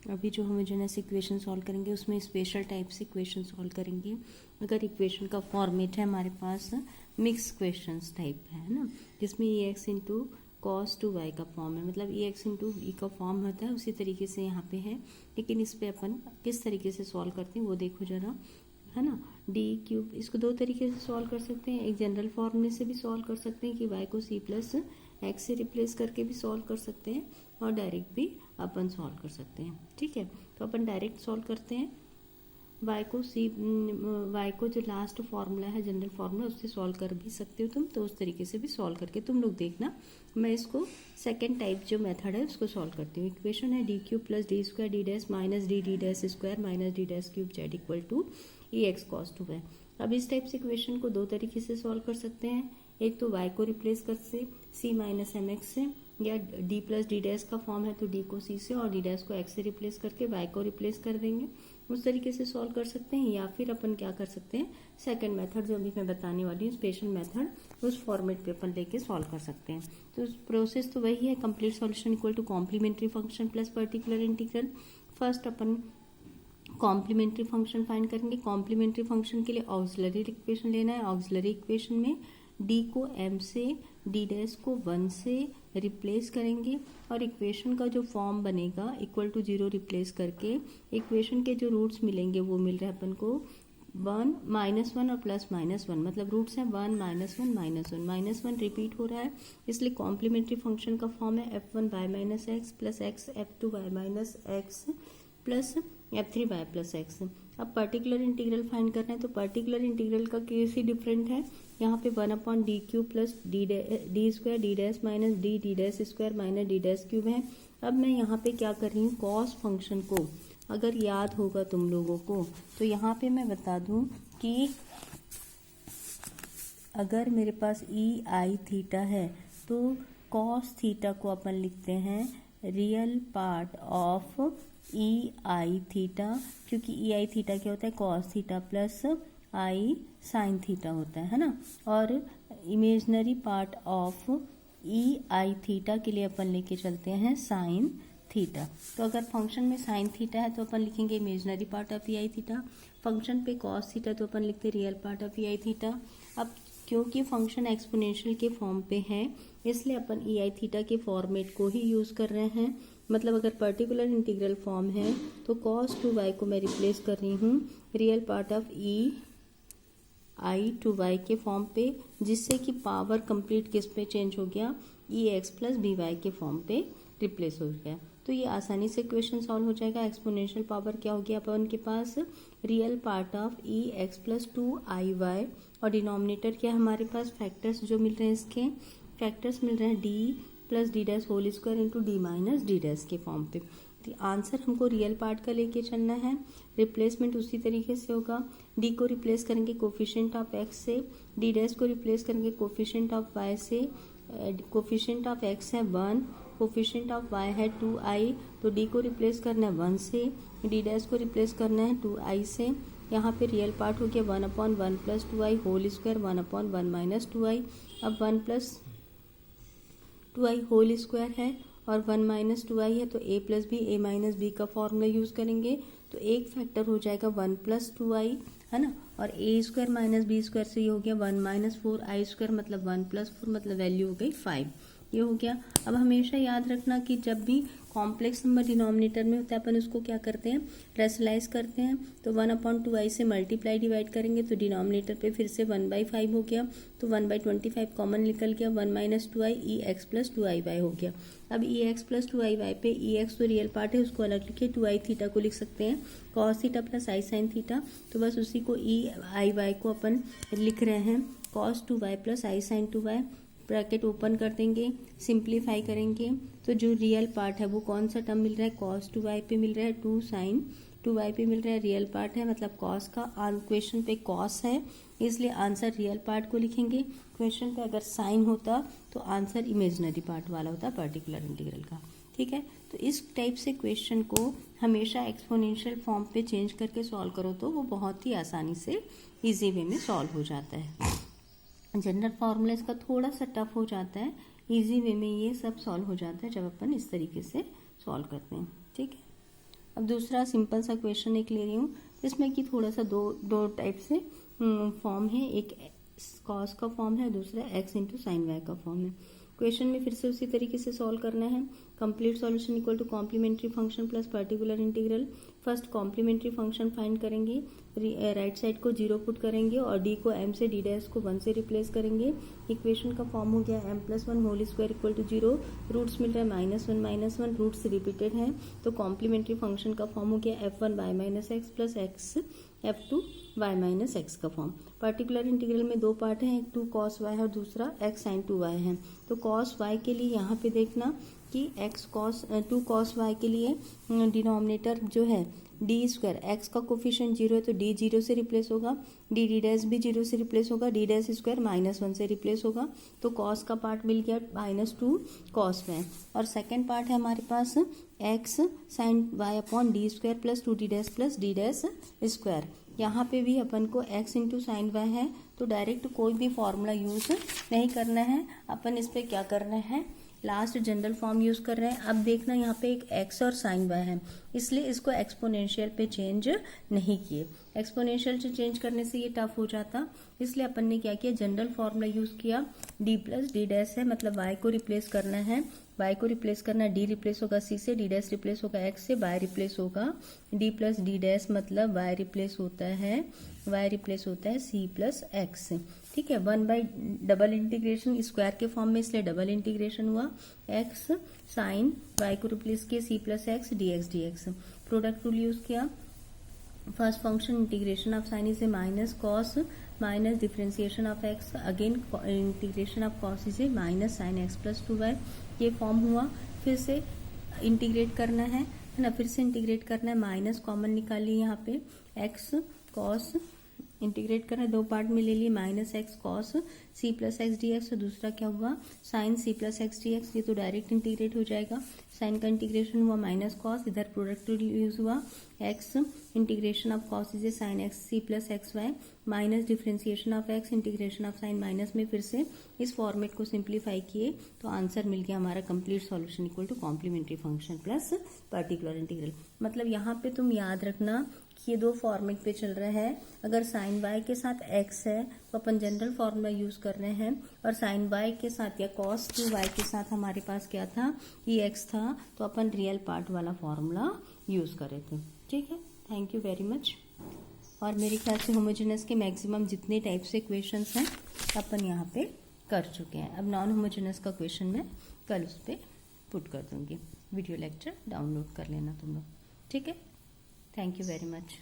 अभी जो homogeneous equation solve करेंगे उसमें स्पेशल टाइप से इक्वेशन सॉल्व करेंगे। अगर इक्वेशन का फॉर्मेट है हमारे पास मिक्स क्वेश्चंस टाइप है ना, जिसमें e x into cos two y का फॉर्म है, मतलब ई एक्स इंटू ई का फॉर्म होता है, उसी तरीके से यहाँ पे है। लेकिन इस पे अपन किस तरीके से सॉल्व करते हैं वो देखो जरा, है ना। डी क्यूब, इसको दो तरीके से सॉल्व कर सकते हैं। एक जनरल फॉर्मूले से भी सॉल्व कर सकते हैं कि वाई को सी प्लस एक्स से रिप्लेस करके भी सॉल्व कर सकते हैं, और डायरेक्ट भी अपन सॉल्व कर सकते हैं। ठीक है, तो अपन डायरेक्ट सॉल्व करते हैं। वाई को जो लास्ट फॉर्मूला है जनरल फॉर्मूला, उससे सॉल्व कर भी सकते हो तुम, तो उस तरीके से भी सॉल्व करके तुम लोग देखना। मैं इसको सेकेंड टाइप जो मेथड है उसको सॉल्व करती हूँ। इक्वेशन है D cube plus D square D dash minus D D dash square minus D dash cube z equal to e x cos two y. अब इस टाइप से इक्वेशन को दो तरीके से सॉल्व कर सकते हैं। एक तो y को रिप्लेस कर से c माइनस एम एक्स से, या d प्लस डी डैश का फॉर्म है तो d को c से और d डैश को x से रिप्लेस करके y को रिप्लेस कर देंगे, उस तरीके से सॉल्व कर सकते हैं। या फिर अपन क्या कर सकते हैं, सेकंड मेथड जो अभी मैं बताने वाली हूँ स्पेशल मेथड, उस फॉर्मेट पे अपन लेके सॉल्व कर सकते हैं। तो प्रोसेस तो वही है, complete solution equal to complementary function plus particular integral. First अपन कॉम्प्लीमेंट्री फंक्शन फाइंड करेंगे। कॉम्प्लीमेंट्री फंक्शन के लिए ऑक्सिलरी इक्वेशन लेना है। ऑक्सिलरी इक्वेशन में d को m से, d डैश को 1 से रिप्लेस करेंगे, और इक्वेशन का जो फॉर्म बनेगा इक्वल टू 0 रिप्लेस करके इक्वेशन के जो रूट्स मिलेंगे वो मिल रहे हैं अपन को 1 -1 और +-1, मतलब रूट्स हैं 1 -1 -1 रिपीट हो रहा है, इसलिए कॉम्प्लीमेंट्री फंक्शन का फॉर्म है f1y-x plus x f2y-x plus f3y plus x। अब पर्टिकुलर इंटीग्रल फाइंड करना है, तो पर्टिकुलर इंटीग्रल का केस ही डिफरेंट है। यहाँ पे 1/d cube plus D square D dash minus D dash square minus D dash cube है। अब मैं यहाँ पे क्या कर रही हूँ, कॉस फंक्शन को अगर याद होगा तुम लोगों को, तो यहाँ पे मैं बता दूँ कि अगर मेरे पास ई आई थीटा है तो कॉस थीटा को अपन लिखते हैं real part of e I theta, क्योंकि ई आई थीटा क्या होता है, कॉस थीटा प्लस आई साइन थीटा होता है ना। और imaginary part of e I theta के लिए अपन लेके चलते हैं साइन थीटा। तो अगर फंक्शन में साइन थीटा है तो अपन लिखेंगे imaginary part of e I theta, function पे कॉस थीटा तो अपन लिखते real part of e I theta. अब क्योंकि फंक्शन एक्सपोनेंशियल के फॉर्म पे है, इसलिए अपन ई आई थीटा के फॉर्मेट को ही यूज़ कर रहे हैं। मतलब अगर पर्टिकुलर इंटीग्रल फॉर्म है तो कॉस टू वाई को मैं रिप्लेस कर रही हूँ real part of e i two y के फॉर्म पे, जिससे कि पावर कंप्लीट किस पे चेंज हो गया, ई एक्स प्लस बी वाई के फॉर्म पे रिप्लेस हो गया। तो ये आसानी से क्वेश्चन सॉल्व हो जाएगा। एक्सपोनेंशियल पावर क्या हो गया अपन के पास, real part of e x plus 2i/y, और डिनोमिनेटर क्या है हमारे पास, फैक्टर्स जो मिल रहे हैं, इसके फैक्टर्स मिल रहे हैं D plus D dash whole square into D minus D dash के फॉर्म पे। तो आंसर हमको रियल पार्ट का लेके चलना है। रिप्लेसमेंट उसी तरीके से होगा, डी को रिप्लेस करेंगे कोफिशिएंट ऑफ एक्स से, डी डैश को रिप्लेस करेंगे कोफिशिएंट ऑफ वाई से। कोफिशिएंट ऑफ एक्स है 1, कोफिशिएंट ऑफ वाई है 2i, तो डी को रिप्लेस करना है 1 से, डी डैश को रिप्लेस करना है 2i से। यहाँ पे रियल पार्ट हो गया 1/1 plus 2i whole square 1/1 minus 2i। अब 1 प्लस 2i होल स्क्वायर है और 1 माइनस 2i है, तो a plus b a minus b का फॉर्मूला यूज़ करेंगे, तो एक फैक्टर हो जाएगा 1 प्लस 2i, है ना। और a square minus b square से ये हो गया 1 माइनस 4i स्क्वायर, मतलब 1 प्लस 4, मतलब वैल्यू हो गई 5, ये हो गया। अब हमेशा याद रखना कि जब भी कॉम्प्लेक्स नंबर डिनोमिनेटर में होता है अपन उसको क्या करते हैं, रेशनलाइज करते हैं। तो 1/2i से मल्टीप्लाई डिवाइड करेंगे तो डिनोमिनेटर पे फिर से 1/5 हो गया, तो 1/25 कॉमन निकल गया, 1 माइनस 2i ई एक्स प्लस 2i/y हो गया। अब ई एक्स प्लस 2i/y पे ई एक्स तो रियल पार्ट है उसको अलग लिखे, 2i थीटा को लिख सकते हैं कॉस थीटा प्लस आई साइन थीटा, तो बस उसी को ई आई वाई को अपन लिख रहे हैं कॉस 2y प्लस आई साइन 2y, ब्रैकेट ओपन कर देंगे, सिंप्लीफाई करेंगे तो जो रियल पार्ट है वो कौन सा टर्म मिल रहा है, कॉस 2y पे मिल रहा है, 2 साइन 2y पे मिल रहा है, रियल पार्ट है मतलब कॉस का, और क्वेश्चन पे कॉस है इसलिए आंसर रियल पार्ट को लिखेंगे। क्वेश्चन पे अगर साइन होता तो आंसर इमेजिनरी पार्ट वाला होता पर्टिकुलर इंटीग्रल का। ठीक है, तो इस टाइप से क्वेश्चन को हमेशा एक्सपोनेंशियल फॉर्म पे चेंज करके सॉल्व करो तो वो बहुत ही आसानी से ईजी वे में सॉल्व हो जाता है। जनरल फार्मूला इसका थोड़ा सा टफ हो जाता है, इजी वे में ये सब सॉल्व हो जाता है जब अपन इस तरीके से सॉल्व करते हैं। ठीक है, अब दूसरा सिंपल सा क्वेश्चन एक ले रही हूँ, इसमें कि थोड़ा सा दो टाइप से फॉर्म है, एक कॉस का फॉर्म है, दूसरा एक्स इंटू साइन वाई का फॉर्म है। क्वेश्चन में फिर से उसी तरीके से सॉल्व करना है। Complete solution equal to complementary function plus particular integral. First complementary function find करेंगे, राइट साइड को 0 पुट करेंगे और डी को m से डी डैश को 1 से रिप्लेस करेंगे। इक्वेशन का फॉर्म हो गया m+1 whole square equal to 0। रूट्स मिल रहा है -1 रूट्स रिपीटेड हैं, तो कॉम्प्लीमेंट्री फंक्शन का फॉर्म हो गया f1y minus x plus x f2y minus x का फॉर्म। पर्टिकुलर इंटीग्रल में दो पार्ट हैं, एक 2 cos y और दूसरा x sin 2y है। तो cos y के लिए यहाँ पे देखना कि 2 cos y के लिए डिनोमिनेटर जो है डी स्क्वायर, एक्स का कोफिशिएंट 0 है तो डी 0 से रिप्लेस होगा, डी डैश भी 0 से रिप्लेस होगा, डी डैश स्क्वायर -1 से रिप्लेस होगा। तो कॉस का पार्ट मिल गया -2 cos y, और सेकेंड पार्ट है हमारे पास x sine y upon D square plus 2 D dash plus D dash square. यहाँ पे भी अपन को x इंटू साइन वाई है, तो डायरेक्ट कोई भी फॉर्मूला यूज नहीं करना है, अपन इस पे क्या करना है, लास्ट जनरल फॉर्म यूज कर रहे हैं। अब देखना यहाँ पे एक x और साइन वाई है, इसलिए इसको एक्सपोनेंशियल पे चेंज नहीं किए। एक्सपोनेंशियल से चेंज करने से ये टफ हो जाता, इसलिए अपन ने क्या किया, जनरल फॉर्मूला यूज किया। d प्लस डी डैश है, मतलब y को रिप्लेस करना है, y को रिप्लेस करना, d रिप्लेस होगा c से, d डैश रिप्लेस होगा x से, y रिप्लेस होगा d प्लस डी डैश, मतलब y रिप्लेस होता है c प्लस x से। ठीक है, 1/डबल इंटीग्रेशन स्क्वायर के फॉर्म में, इसलिए डबल इंटीग्रेशन हुआ, x साइन y को रिप्लेस किया c plus x dx। Product rule use किया। First function integration of sine is a minus cos minus differentiation of x, again integration of cos is a minus sine x plus 2y। ये form हुआ, फिर से integrate करना है ना, फिर से इंटीग्रेट करना है, माइनस कॉमन निकालिए यहाँ पे, एक्स कॉस इंटीग्रेट करना है, दो पार्ट में ले लिए, minus x cos c plus x d x, दूसरा क्या हुआ sine c plus x d x, ये तो डायरेक्ट इंटीग्रेट हो जाएगा। साइन का इंटीग्रेशन हुआ माइनस कॉस, इधर प्रोडक्ट यूज हुआ, x integration of cos is a sine x c plus x y minus differentiation of x integration of sine, minus में फिर से इस फॉर्मेट को सिंप्लीफाई किए तो आंसर मिल गया हमारा complete solution equal to complementary function plus particular integral. मतलब यहाँ पे तुम याद रखना कि ये दो फॉर्मेट पे चल रहा है। अगर साइन वाई के साथ एक्स है तो अपन जनरल फॉर्मूला यूज कर रहे हैं, और साइन वाई के साथ या कॉस 2y के साथ हमारे पास क्या था, ये एक्स था, तो अपन रियल पार्ट वाला फॉर्मूला यूज कर रहे थे। ठीक है, थैंक यू वेरी मच। और मेरे ख्याल से होमोजेनस के मैक्सिमम जितने टाइप से क्वेश्चंस हैं अपन यहाँ पे कर चुके हैं। अब नॉन होमोजेनस का क्वेश्चन मैं कल उस पर पुट कर दूंगी। वीडियो लेक्चर डाउनलोड कर लेना तुम लोग। ठीक है, थैंक यू वेरी मच।